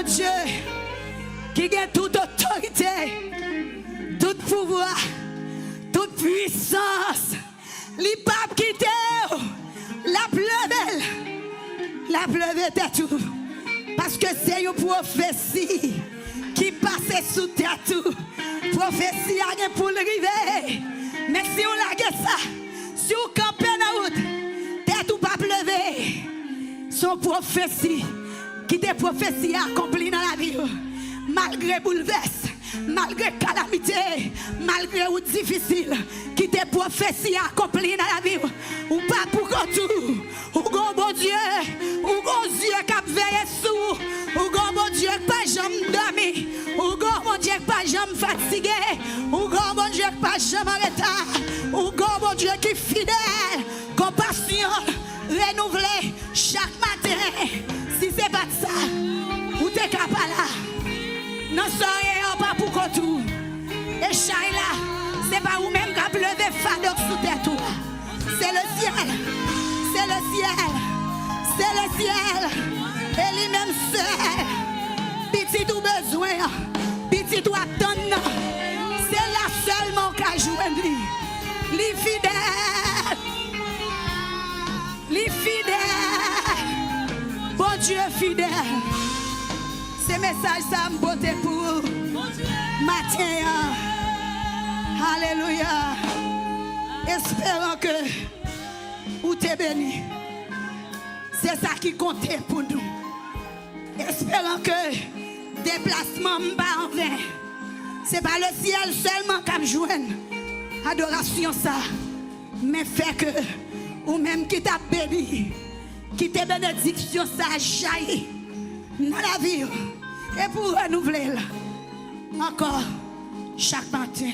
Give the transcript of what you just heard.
Dieu qui a toute autorité, tout pouvoir, toute puissance. Les papes qui t'aiment, la pleuve est tout. Parce que c'est une prophétie qui passe sous terre tout. Prophétie a rien pour le river. Mais si on l'a ça, si on campe dans la route, t'es tout pas pleuver. Son prophétie qui te prophétie accomplie dans la vie. Malgré bouleverse, malgré calamité, malgré ou difficile, qui te prophétie accomplie dans la vie. Ou pas pour tout. Ou bon Dieu, ou bon Dieu qui a veillé sous. Ou bon Dieu qui pas jamais dormi. Ou bon Dieu qui pas jamais fatigué. Ou bon Dieu qui pas jamais en retard. Ou bon Dieu qui est fidèle. Compassion renouvelée chaque matin. Si c'est pas ça, ou t'es capable là. Non, soyez pas pour tout. Et Shaila, c'est pas vous-même qui avez levé Fadok sous terre tout. C'est le ciel. C'est le ciel. C'est le ciel. Et lui-même seul. Petit tout besoin. Petit tout attendre. C'est là seulement qu'à jouer lui. Les fidèles. Les fidèles. Bon Dieu fidèle. Ces messages, ça me beauté pour matin. Alléluia. Espérons que vous t'es béni. C'est ça qui comptait pour nous. Espérons que déplacement pas en vain. C'est pas le ciel seulement qui me joigne. Adoration ça. Mais fait que ou même qui t'a béni, qui t'a bénédiction ça jaillit dans la vie. Et pour renouveler encore chaque matin.